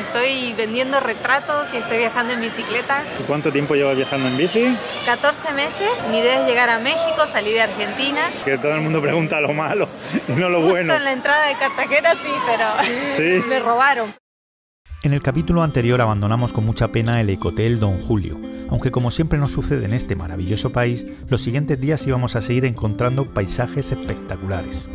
Estoy vendiendo retratos y estoy viajando en bicicleta. ¿Y cuánto tiempo llevas viajando en bici? 14 meses. Mi idea es llegar a México, salí de Argentina. Que todo el mundo pregunta lo malo y no lo Justo bueno. en la entrada de Cartagena sí, pero ¿Sí? me robaron. En el capítulo anterior abandonamos con mucha pena el Ecotel Don Julio, aunque como siempre nos sucede en este maravilloso país, los siguientes días íbamos a seguir encontrando paisajes espectaculares.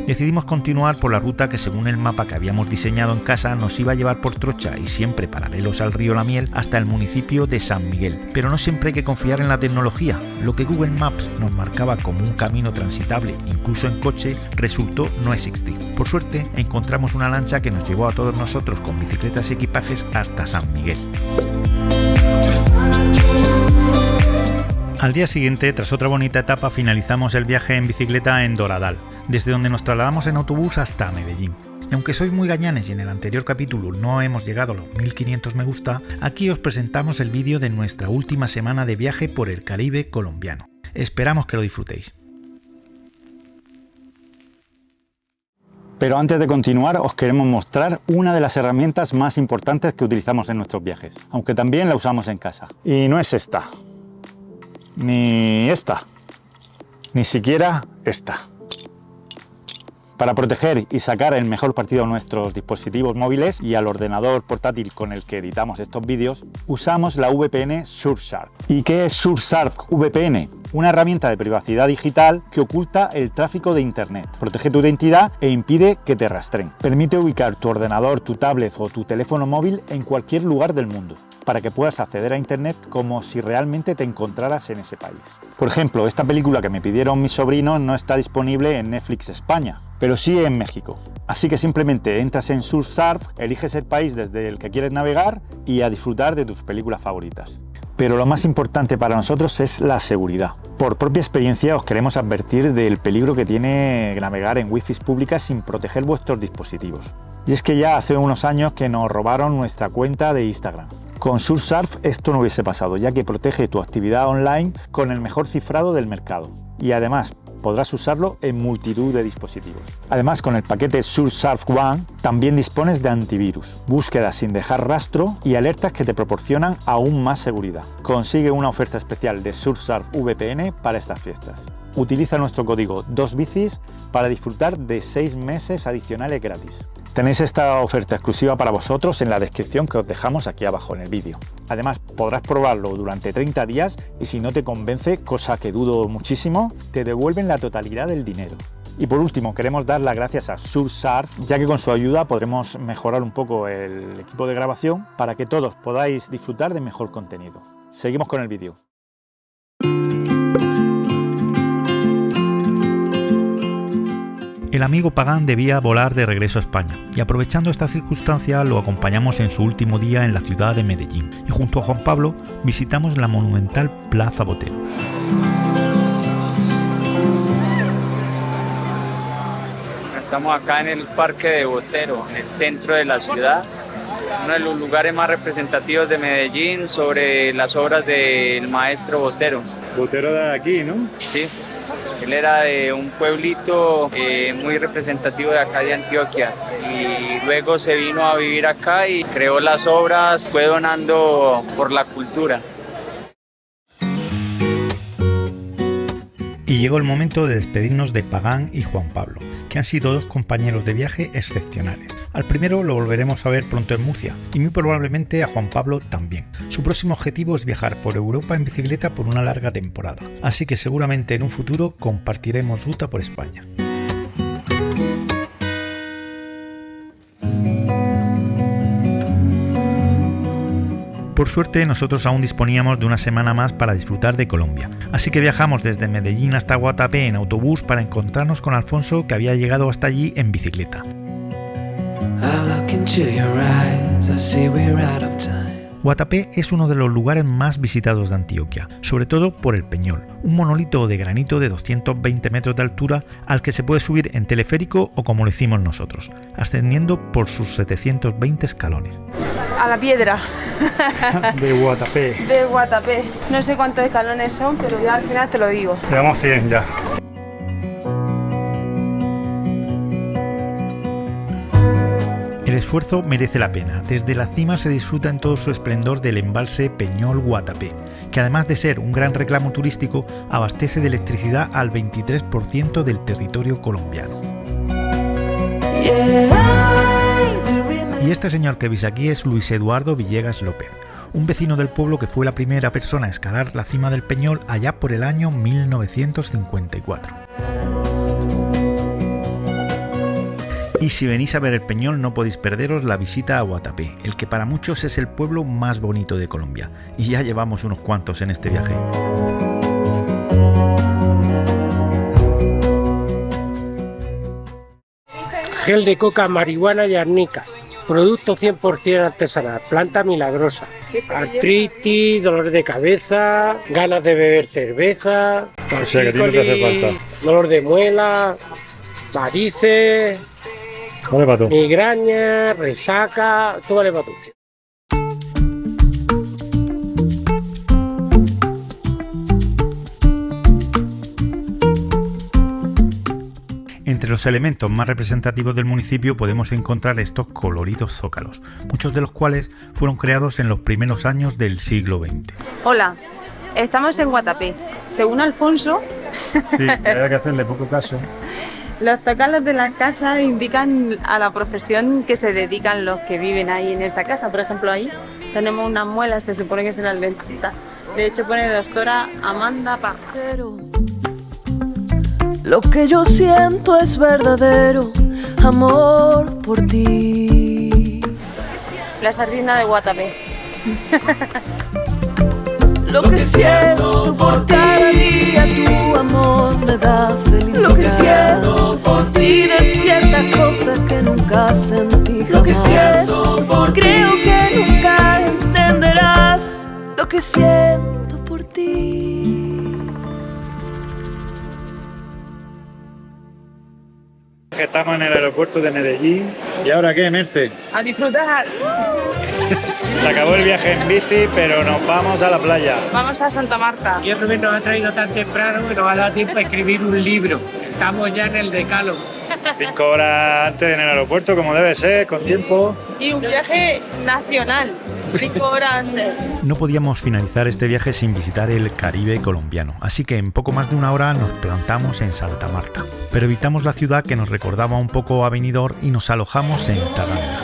Decidimos continuar por la ruta que según el mapa que habíamos diseñado en casa nos iba a llevar por trocha y siempre paralelos al río La Miel hasta el municipio de San Miguel. Pero no siempre hay que confiar en la tecnología. Lo que Google Maps nos marcaba como un camino transitable, incluso en coche, resultó no existir. Por suerte encontramos una lancha que nos llevó a todos nosotros con bicicletas y equipajes hasta San Miguel. Al día siguiente, tras otra bonita etapa, finalizamos el viaje en bicicleta en Doradal, desde donde nos trasladamos en autobús hasta Medellín. Y aunque sois muy gañanes y en el anterior capítulo no hemos llegado a los 1500 me gusta, aquí os presentamos el vídeo de nuestra última semana de viaje por el Caribe colombiano. Esperamos que lo disfrutéis. Pero antes de continuar os queremos mostrar una de las herramientas más importantes que utilizamos en nuestros viajes, aunque también la usamos en casa. Y no es esta. Ni esta, ni siquiera esta. Para proteger y sacar el mejor partido a nuestros dispositivos móviles y al ordenador portátil con el que editamos estos vídeos, usamos la VPN Surfshark. ¿Y qué es Surfshark VPN? Una herramienta de privacidad digital que oculta el tráfico de Internet, protege tu identidad e impide que te rastreen. Permite ubicar tu ordenador, tu tablet o tu teléfono móvil en cualquier lugar del mundo, para que puedas acceder a Internet como si realmente te encontraras en ese país. Por ejemplo, esta película que me pidieron mis sobrinos no está disponible en Netflix España, pero sí en México. Así que simplemente entras en Surfshark, eliges el país desde el que quieres navegar y a disfrutar de tus películas favoritas. Pero lo más importante para nosotros es la seguridad. Por propia experiencia os queremos advertir del peligro que tiene navegar en wifi públicas sin proteger vuestros dispositivos. Y es que ya hace unos años que nos robaron nuestra cuenta de Instagram. Con Surfshark esto no hubiese pasado, ya que protege tu actividad online con el mejor cifrado del mercado. Y además podrás usarlo en multitud de dispositivos. Además, con el paquete Surfshark One también dispones de antivirus, búsquedas sin dejar rastro y alertas que te proporcionan aún más seguridad. Consigue una oferta especial de Surfshark VPN para estas fiestas. Utiliza nuestro código 2bicis para disfrutar de 6 meses adicionales gratis. Tenéis esta oferta exclusiva para vosotros en la descripción que os dejamos aquí abajo en el vídeo. Además, podrás probarlo durante 30 días y si no te convence, cosa que dudo muchísimo, te devuelven la totalidad del dinero. Y por último, queremos dar las gracias a Surfshark, ya que con su ayuda podremos mejorar un poco el equipo de grabación para que todos podáis disfrutar de mejor contenido. Seguimos con el vídeo. El amigo Pagán debía volar de regreso a España y aprovechando esta circunstancia lo acompañamos en su último día en la ciudad de Medellín y junto a Juan Pablo visitamos la monumental Plaza Botero. Estamos acá en el Parque de Botero, en el centro de la ciudad, uno de los lugares más representativos de Medellín sobre las obras del maestro Botero. Botero de aquí, ¿no? Sí. Él era de un pueblito muy representativo de acá de Antioquia y luego se vino a vivir acá y creó las obras, fue donando por la cultura. Y llegó el momento de despedirnos de Pagán y Juan Pablo, que han sido dos compañeros de viaje excepcionales. Al primero lo volveremos a ver pronto en Murcia y muy probablemente a Juan Pablo también. Su próximo objetivo es viajar por Europa en bicicleta por una larga temporada, así que seguramente en un futuro compartiremos ruta por España. Por suerte, nosotros aún disponíamos de una semana más para disfrutar de Colombia, así que viajamos desde Medellín hasta Guatapé en autobús para encontrarnos con Alfonso, que había llegado hasta allí en bicicleta. Guatapé es uno de los lugares más visitados de Antioquia, sobre todo por el Peñol, un monolito de granito de 220 metros de altura al que se puede subir en teleférico o como lo hicimos nosotros, ascendiendo por sus 720 escalones. A la piedra. De Guatapé. De Guatapé. No sé cuántos escalones son, pero ya al final te lo digo. Llevamos 100 ya. El esfuerzo merece la pena. Desde la cima se disfruta en todo su esplendor del embalse Peñol Guatapé, que además de ser un gran reclamo turístico, abastece de electricidad al 23% del territorio colombiano. Y este señor que veis aquí es Luis Eduardo Villegas López, un vecino del pueblo que fue la primera persona a escalar la cima del Peñol allá por el año 1954. Y si venís a ver el Peñol no podéis perderos la visita a Guatapé, el que para muchos es el pueblo más bonito de Colombia, y ya llevamos unos cuantos en este viaje. Gel de coca, marihuana y arnica. Producto 100% artesanal, planta milagrosa. Artritis, dolor de cabeza, ganas de beber cerveza, O sea, que a ti no te hace falta. dolor de muela, varices, Vale, pato. migraña, resaca, todo vale para tú. Entre los elementos más representativos del municipio podemos encontrar estos coloridos zócalos, muchos de los cuales fueron creados en los primeros años del siglo XX. Hola, estamos en Guatapé. Según Alfonso, Sí, hay que hacerle poco caso. los zócalos de las casas indican a la profesión que se dedican los que viven ahí en esa casa. Por ejemplo, ahí tenemos unas muelas, se supone que serán dentistas. De hecho, pone doctora Amanda Paja. Lo que yo siento es verdadero amor por ti. La sardina de Guatapé. Lo que siento por ti, cada día tu amor me da felicidad. Lo que siento por ti despierta cosas que nunca sentí jamás. Lo que siento por ti, creo que nunca entenderás. Lo que siento por ti. Estamos en el aeropuerto de Medellín. ¿Y ahora qué, Merce? A disfrutar. Se acabó el viaje en bici, pero nos vamos a la playa. Vamos a Santa Marta. Y Rubén nos ha traído tan temprano que nos ha dado tiempo a escribir un libro. Estamos ya en el decálogo. 5 horas antes en el aeropuerto, como debe ser, con tiempo. Y un viaje nacional. 5 horas antes. No podíamos finalizar este viaje sin visitar el Caribe colombiano, así que en poco más de una hora nos plantamos en Santa Marta, pero evitamos la ciudad que nos recordaba un poco a Benidorm y nos alojamos en Taganga.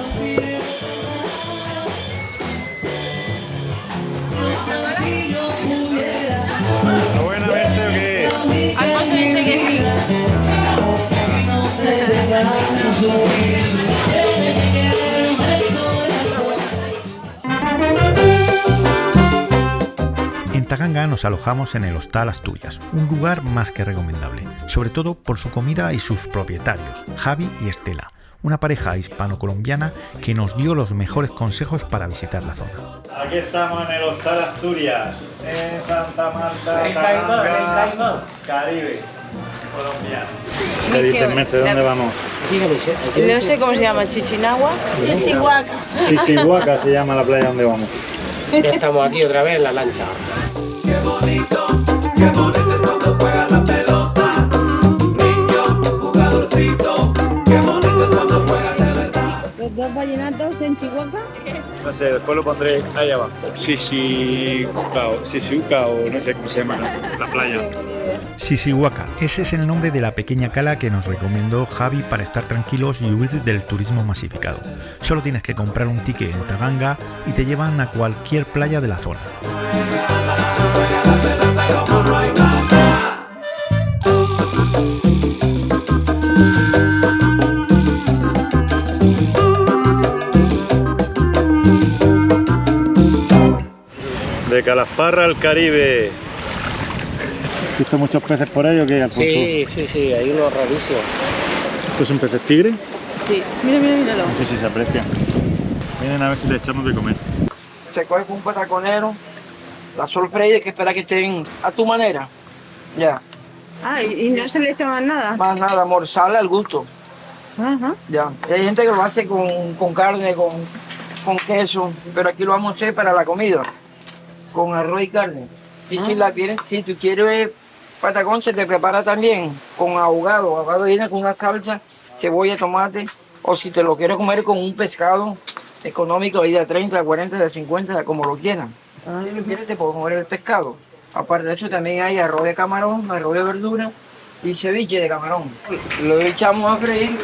¿Está buena, Merce, o qué? Alfonso dice que sí. En Taganga nos alojamos en el Hostal Asturias, un lugar más que recomendable, sobre todo por su comida y sus propietarios, Javi y Estela, una pareja hispano-colombiana que nos dio los mejores consejos para visitar la zona. Aquí estamos en el Hostal Asturias, en Santa Marta, El Caimán. Caribe colombiano. ¿Qué Misión. dices, Merce? ¿Dónde vamos? No sé cómo se llama, Chichinagua. Chichihuaca. Sisihuaca se llama la playa donde vamos. Ya estamos aquí otra vez en la lancha. Qué bonito es cuando juega la pelota. Niño, jugadorcito, qué bonito es cuando juega de verdad. Los dos vallenatos en Chihuahua. No sé, después lo pondré ahí abajo. Sisihuaca o no sé cómo se llama la playa. Sisihuaca, ese es el nombre de la pequeña cala que nos recomendó Javi para estar tranquilos y huir del turismo masificado. Solo tienes que comprar un ticket en Taganga y te llevan a cualquier playa de la zona. De Calasparra al Caribe. ¿Has visto muchos peces por ahí o qué, Alfonso? Sí, hay unos rarísimos. ¿Estos son peces tigre? Sí, míralo. No sé si se aprecian. Vienen a ver si le echamos de comer. Se coge con un pataconero, la sorpresa hay que esperar que estén a tu manera. Ya. Ah, y no se le echa más nada. Más nada, amor, sale al gusto. Ajá. Ya. Y hay gente que lo hace con carne, con queso, pero aquí lo vamos a hacer para la comida, con arroz y carne. Y si tú quieres patacón, se te prepara también con ahogado. Ahogado viene con una salsa, cebolla, tomate, O si te lo quieres comer con un pescado económico, ahí de 30, 40, de 50, como lo quieran. Si lo quieres, te puedo comer el pescado. Aparte de eso, también hay arroz de camarón, arroz de verdura y ceviche de camarón. Lo echamos a freír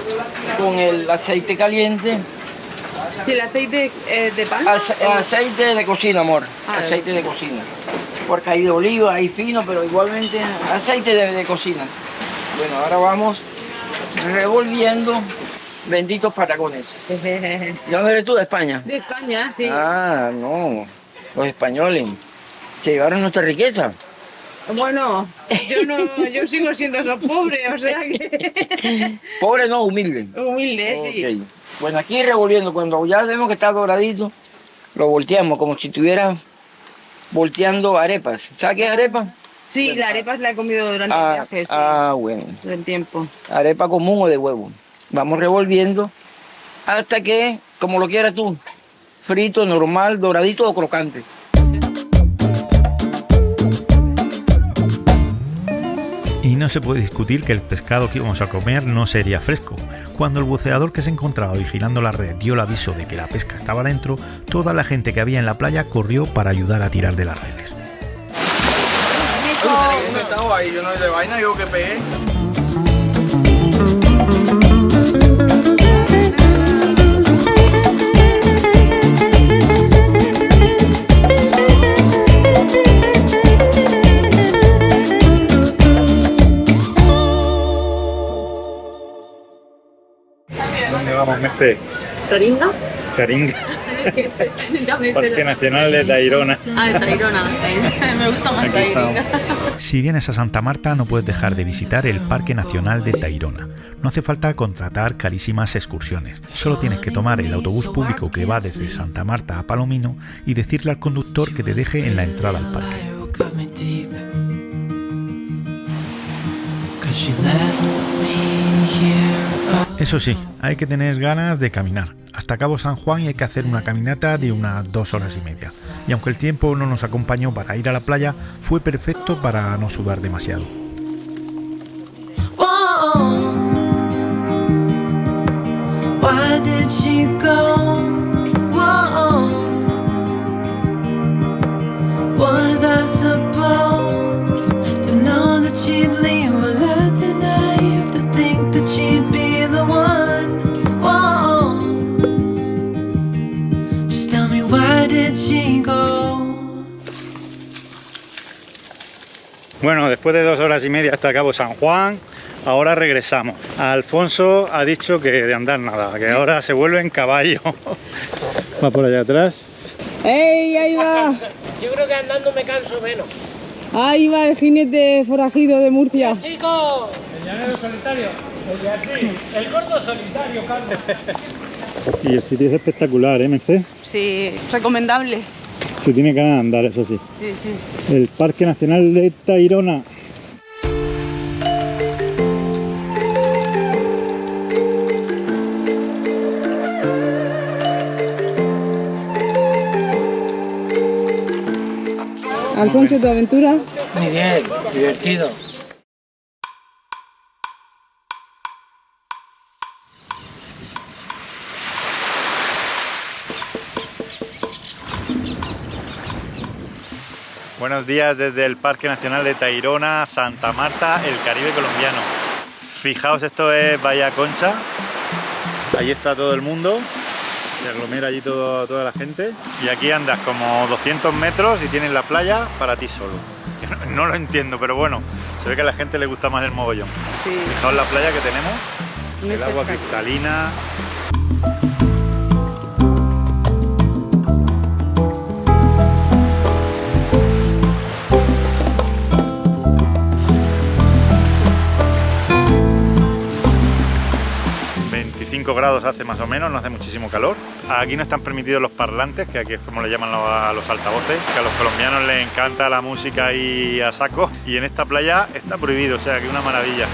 con el aceite caliente. ¿Y el aceite de pan? Aceite de cocina, amor. Aceite de cocina. Porque hay de oliva, hay fino, pero igualmente aceite de cocina. Bueno, ahora vamos revolviendo. Benditos patacones. ¿De dónde eres tú? ¿De España? De España, sí. Ah, no. Los españoles se llevaron nuestra riqueza. Bueno, yo sigo siendo pobre, o sea que... Pobre no, humilde. Humilde, sí. Okay. Bueno, aquí revolviendo, cuando ya vemos que está doradito, lo volteamos como si estuviera volteando arepas. ¿Sabes qué es arepa? Sí, la arepa la he comido durante el viaje, sí. Bueno. Del tiempo. Arepa común o de huevo. Vamos revolviendo hasta que, como lo quieras tú, frito, normal, doradito o crocante. Y no se puede discutir que el pescado que íbamos a comer no sería fresco. Cuando el buceador que se encontraba vigilando la red dio el aviso de que la pesca estaba dentro, toda la gente que había en la playa corrió para ayudar a tirar de las redes. Ahí, yo no de vaina, yo que pegué. ¿Dónde vamos, Merce? ¿Taringa? Taringa. Parque Nacional de Tayrona. Ah, de Tayrona. Me gusta más Taringa. Si vienes a Santa Marta no puedes dejar de visitar el Parque Nacional de Tayrona. No hace falta contratar carísimas excursiones. Solo tienes que tomar el autobús público que va desde Santa Marta a Palomino y decirle al conductor que te deje en la entrada al parque. Eso sí, hay que tener ganas de caminar. Hasta Cabo San Juan y hay que hacer una caminata de unas 2 horas y media. Y aunque el tiempo no nos acompañó para ir a la playa, fue perfecto para no sudar demasiado. Bueno, después de 2 horas y media hasta Cabo San Juan, ahora regresamos. Alfonso ha dicho que de andar nada, que ahora se vuelve en caballo. Va por allá atrás. ¡Ey, ahí va! Yo creo que andando me canso menos. Ahí va el jinete forajido de Murcia. ¡Chicos! El llanero solitario. El gordo solitario, Carlos. Y el sitio es espectacular, ¿eh, Merced? Sí, recomendable. Se tiene ganas de andar, eso sí. Sí, sí. El Parque Nacional de Tayrona. Alfonso, ¿tu aventura? Muy bien, divertido. Buenos días desde el Parque Nacional de Tayrona, Santa Marta, el Caribe colombiano. Fijaos, esto es Bahía Concha. Ahí está todo el mundo. Se aglomera allí toda la gente. Y aquí andas como 200 metros y tienes la playa para ti solo. Yo no lo entiendo, pero bueno, se ve que a la gente le gusta más el mogollón. Sí. Fijaos la playa que tenemos, el agua cristalina. Grados hace más o menos, no hace muchísimo calor. Aquí no están permitidos los parlantes, que aquí es como le llaman a los altavoces, que a los colombianos les encanta la música y a saco, y en esta playa está prohibido, o sea que una maravilla.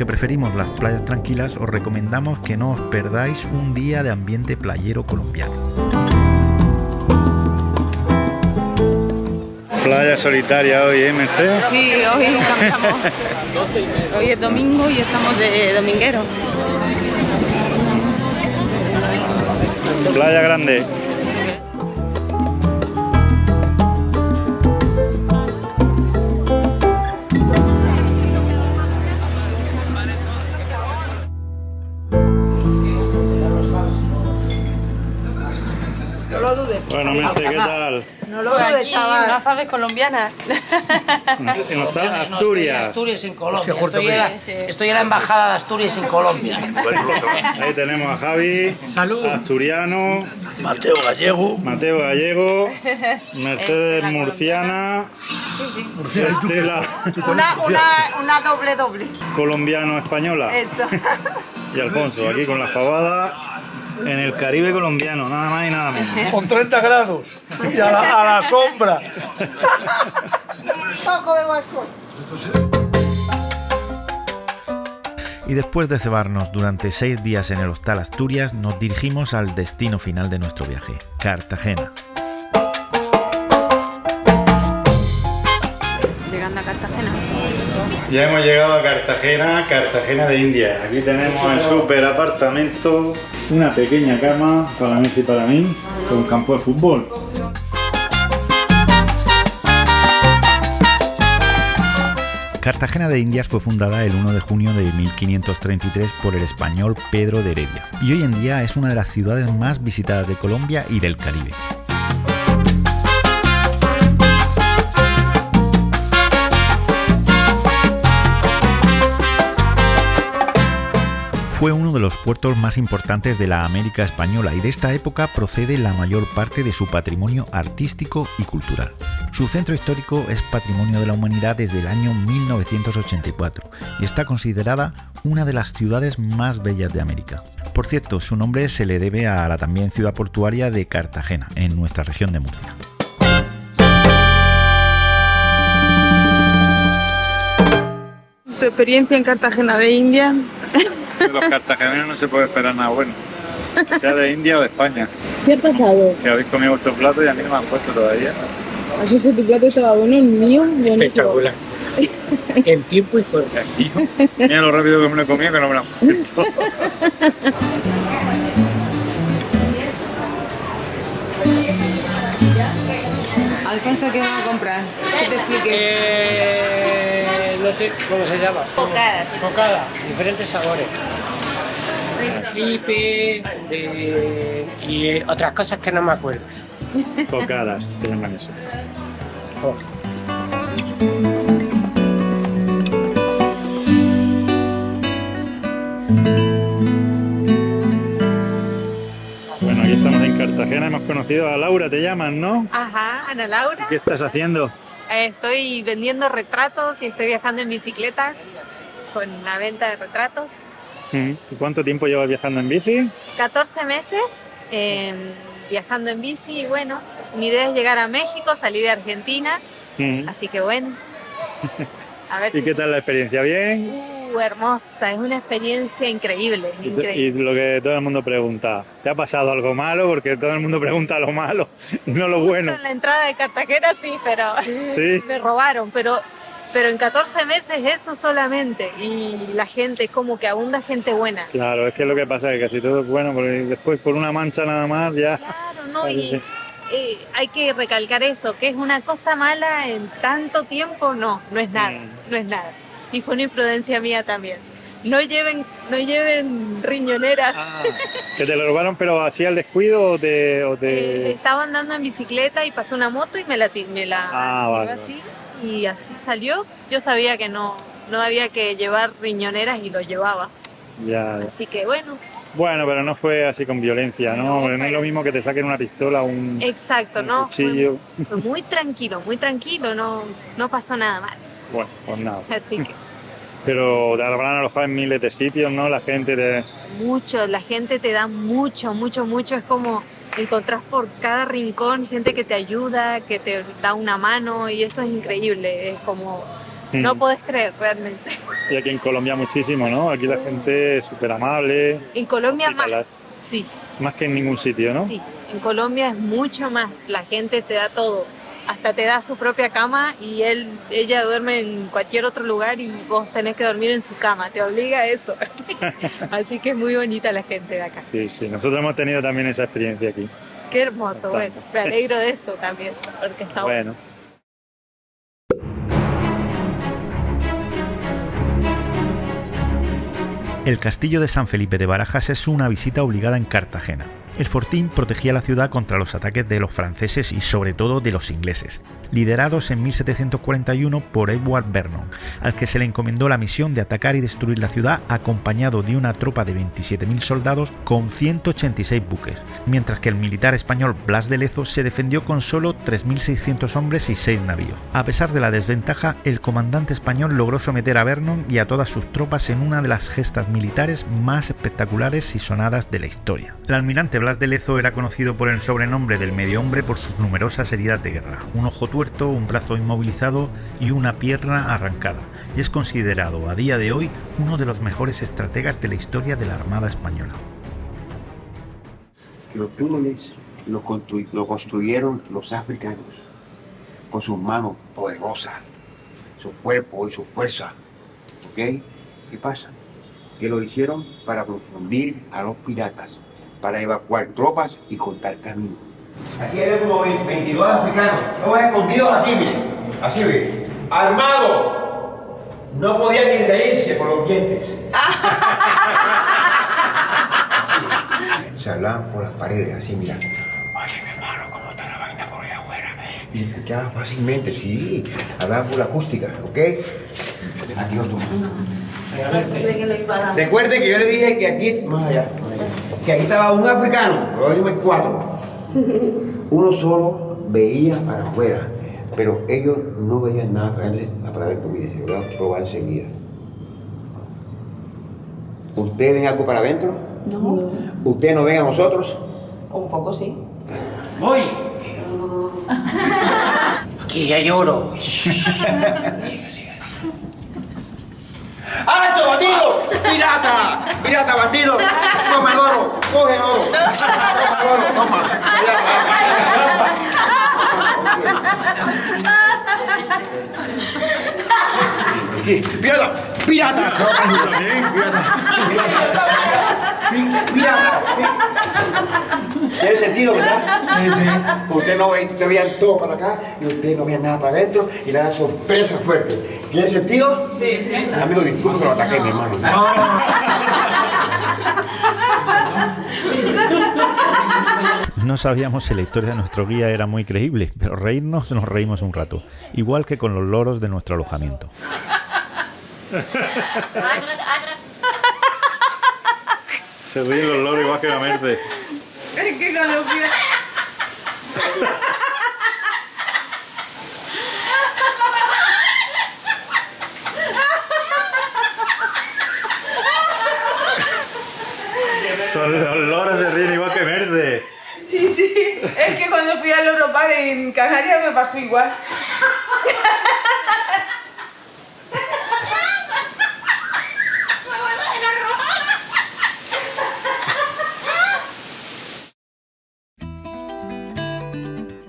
que preferimos las playas tranquilas, os recomendamos que no os perdáis un día de ambiente playero colombiano. Playa solitaria hoy, ¿eh, Mercedes? Sí, hoy cambiamos. Hoy es domingo y estamos de domingueros. Playa grande. No lo dudes. Bueno, Mercedes, ¿qué tal? No lo dudes, chaval. Unas faves colombianas. ¿No está Asturias? Asturias en Colombia. Estoy en la embajada de Asturias en Colombia. Ahí tenemos a Javi, Salud. asturiano, Mateo Gallego. Mateo Gallego, Mercedes murciana, Estela Una doble. colombiano-española Eso. y Alfonso, aquí con la fabada en el Caribe colombiano, nada más y nada menos. Con 30 grados. Y a la sombra. Poco de balcón. Y después de cebarnos durante 6 días en el Hostal Asturias, nos dirigimos al destino final de nuestro viaje, Cartagena. Llegando a Cartagena. Ya hemos llegado a Cartagena, Cartagena de India. Aquí tenemos el super apartamento, una pequeña cama para Messi y para mí, con un campo de fútbol. Cartagena de Indias fue fundada el 1 de junio de 1533 por el español Pedro de Heredia y hoy en día es una de las ciudades más visitadas de Colombia y del Caribe. Fue uno de los puertos más importantes de la América española y de esta época procede la mayor parte de su patrimonio artístico y cultural. Su centro histórico es Patrimonio de la Humanidad desde el año 1984 y está considerada una de las ciudades más bellas de América. Por cierto, su nombre se le debe a la también ciudad portuaria de Cartagena, en nuestra región de Murcia. ¿Tu experiencia en Cartagena de India? De los cartageneros no se puede esperar nada bueno, sea de India o de España. ¿Qué ha pasado? Que habéis comido vuestro plato y a mí no me han puesto todavía. ¿Has dicho tu plato estaba bueno? El mío, buenísimo. Espectacular. En tiempo y forma. Mira lo rápido que me lo he comido que no me lo han puesto. Alfonso, ¿qué vas a comprar? ¿Qué te explique? No sé cómo se llama. Cocadas. Cocada, diferentes sabores. Chipe, y otras cosas que no me acuerdo. Cocadas se llaman eso. Oh. Bueno, aquí estamos en Cartagena, hemos conocido a Laura, te llaman, ¿no? Ajá, Ana Laura. ¿Qué estás haciendo? Estoy vendiendo retratos y estoy viajando en bicicleta con la venta de retratos. ¿Y cuánto tiempo llevas viajando en bici? 14 meses viajando en bici y bueno, mi idea es llegar a México, salí de Argentina, así que bueno, a ver ¿Y qué tal la experiencia? ¿Bien? Hermosa, es una experiencia increíble, Y increíble. lo que todo el mundo pregunta, ¿te ha pasado algo malo? Porque todo el mundo pregunta lo malo y no lo bueno. En la entrada de Cartagena sí, pero Sí. me robaron, pero en 14 meses eso solamente y la gente, como que abunda gente buena. Claro, es que lo que pasa es que casi todo es bueno, porque después por una mancha nada más ya... Claro, ¿no? Y hay que recalcar eso, que es una cosa mala en tanto tiempo, no es nada, no es nada. Y fue una imprudencia mía también. No lleven riñoneras. ¿Que te lo robaron pero así al descuido o te... Estaba andando en bicicleta y pasó una moto y me la tiró vale. así y así salió. Yo sabía que no había que llevar riñoneras y lo llevaba. Ya. Así que bueno. Bueno, pero no fue así con violencia, ¿no? Porque no es lo mismo que te saquen una pistola o un cuchillo. Fue muy tranquilo, no pasó nada mal. Bueno, pues nada. Así que... Pero te habrán alojado en miles de sitios, ¿no? La gente te... Mucho, la gente te da mucho, es como encontrás por cada rincón gente que te ayuda, que te da una mano y eso es increíble, es como... No podés creer realmente. Y aquí en Colombia muchísimo, ¿no? Aquí la gente es súper amable. En Colombia hospitalar. más, sí. Más que en ningún sitio, ¿no? Sí, en Colombia es mucho más. La gente te da todo. Hasta te da su propia cama y ella duerme en cualquier otro lugar y vos tenés que dormir en su cama. Te obliga a eso. Así que es muy bonita la gente de acá. Sí, sí. Nosotros hemos tenido también esa experiencia aquí. Qué hermoso. Bastante. Bueno, me alegro de eso también, porque está bueno. Bueno. El castillo de San Felipe de Barajas es una visita obligada en Cartagena. El fortín protegía la ciudad contra los ataques de los franceses y sobre todo de los ingleses, liderados en 1741 por Edward Vernon, al que se le encomendó la misión de atacar y destruir la ciudad acompañado de una tropa de 27.000 soldados con 186 buques, mientras que el militar español Blas de Lezo se defendió con solo 3.600 hombres y 6 navíos. A pesar de la desventaja, el comandante español logró someter a Vernon y a todas sus tropas en una de las gestas militares más espectaculares y sonadas de la historia. El almirante Blas de Lezo era conocido por el sobrenombre del medio hombre por sus numerosas heridas de guerra, un ojo tuerto, un brazo inmovilizado y una pierna arrancada, y es considerado a día de hoy uno de los mejores estrategas de la historia de la Armada Española. Los túneles lo construyeron los africanos con sus manos poderosas, su cuerpo y su fuerza. ¿Ok? ¿Qué pasa? Que lo hicieron para confundir a los piratas, para evacuar tropas y cortar caminos. Aquí hay como 22 africanos, todos escondidos aquí, miren. Así ve, armados. No podían ni reírse por los dientes. Se hablaban por las paredes, así, mira. Oye, mi hermano, ¿cómo está la vaina por allá afuera? Y te quedaba fácilmente, sí. Hablaban por la acústica, ¿ok? Aquí otro. Recuerden que yo le dije que aquí, más allá, que aquí estaba un africano, lo vimos 4. Uno solo veía para afuera, pero ellos no veían nada para adentro. Mire, se lo voy a probar enseguida. ¿Ustedes ven algo para adentro? No. ¿Ustedes no ven a nosotros? Un poco sí. ¡Voy! Aquí ya lloro. ¡Alto, bandido! ¡Pirata! ¡Pirata, bandido! ¡Toma el oro! ¡Coge el oro! ¡Toma el oro! ¡Toma! ¡Pirata! ¡Pirata! ¡Pirata! ¿Tiene sentido, verdad? Sí, sí. Usted no veían todo para acá y usted no veía nada para adentro y le da sorpresa fuerte. ¿Tiene sentido? Sí, sí. Amigo, disculpe que lo ataque, mi hermano. No sabíamos si la historia de nuestro guía era muy creíble, pero reírnos nos reímos un rato, igual que con los loros de nuestro alojamiento. Se ríen los loros igual que la Merce. Es que con los pies... Los loros se ríen igual que Merce. Sí, sí. Es que cuando fui al Europark en Canarias me pasó igual.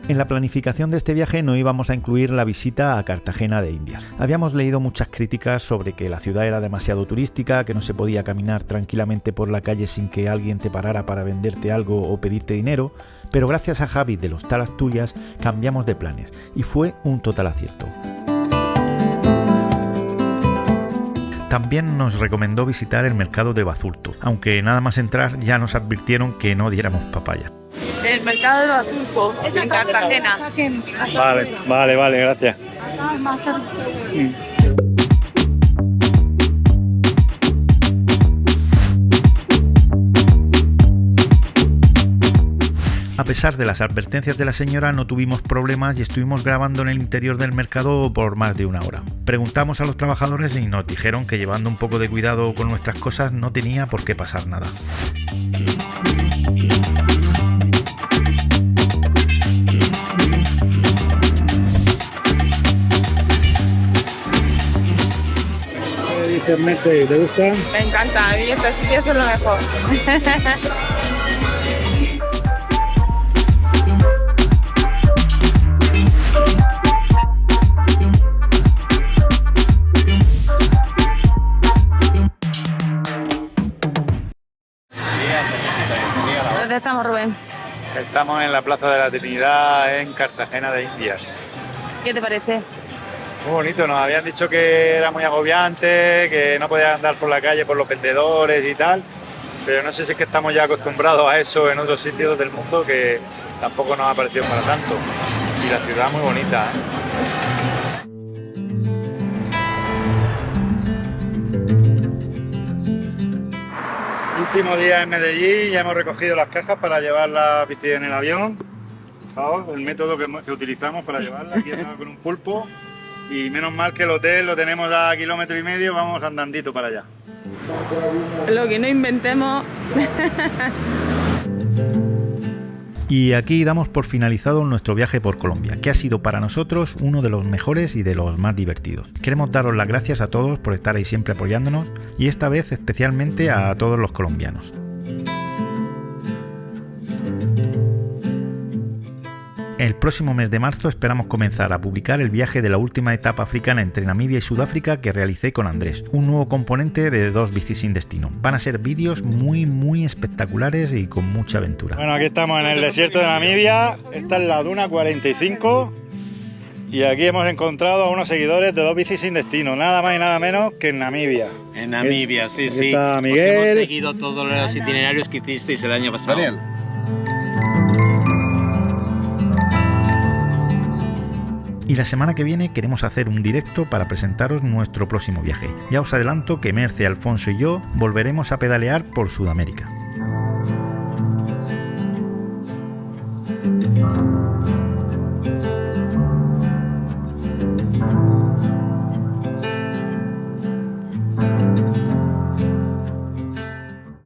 En la planificación de este viaje no íbamos a incluir la visita a Cartagena de Indias. Habíamos leído muchas críticas sobre que la ciudad era demasiado turística, que no se podía caminar tranquilamente por la calle sin que alguien te parara para venderte algo o pedirte dinero, pero gracias a Javi de los Tal Asturias cambiamos de planes y fue un total acierto. También nos recomendó visitar el mercado de Bazulto, aunque nada más entrar ya nos advirtieron que no diéramos papaya. El mercado de Bazulto, en Cartagena. Vale, gracias. A pesar de las advertencias de la señora, no tuvimos problemas y estuvimos grabando en el interior del mercado por más de 1 hora. Preguntamos a los trabajadores y nos dijeron que llevando un poco de cuidado con nuestras cosas no tenía por qué pasar nada. Dice internet, ¿te gusta? Me encanta, a mí estos sitios son lo mejor. ¿Dónde estamos, Rubén? Estamos en la Plaza de la Trinidad en Cartagena de Indias. ¿Qué te parece? Muy bonito, nos habían dicho que era muy agobiante, que no podías andar por la calle por los vendedores y tal, pero no sé si es que estamos ya acostumbrados a eso en otros sitios del mundo que tampoco nos ha parecido para tanto. Y la ciudad muy bonita, ¿eh? Último día en Medellín, ya hemos recogido las cajas para llevar la bici en el avión. Fijaos, el método que utilizamos para llevarla, aquí andamos con un pulpo. Y menos mal que el hotel lo tenemos a 1,5 kilómetros, vamos andandito para allá. Lo que no inventemos. Y aquí damos por finalizado nuestro viaje por Colombia, que ha sido para nosotros uno de los mejores y de los más divertidos. Queremos daros las gracias a todos por estar ahí siempre apoyándonos y esta vez especialmente a todos los colombianos. El próximo mes de marzo esperamos comenzar a publicar el viaje de la última etapa africana entre Namibia y Sudáfrica que realicé con Andrés, un nuevo componente de 2 bicis sin destino. Van a ser vídeos muy espectaculares y con mucha aventura. Bueno, aquí estamos en el desierto de Namibia, esta es la Duna 45 y aquí hemos encontrado a unos seguidores de 2 bicis sin destino, nada más y nada menos que en Namibia. En Namibia, sí, aquí sí. Está Miguel. Pues hemos seguido todos los itinerarios que hicisteis el año pasado. Daniel. Y la semana que viene queremos hacer un directo para presentaros nuestro próximo viaje. Ya os adelanto que Merce, Alfonso y yo volveremos a pedalear por Sudamérica.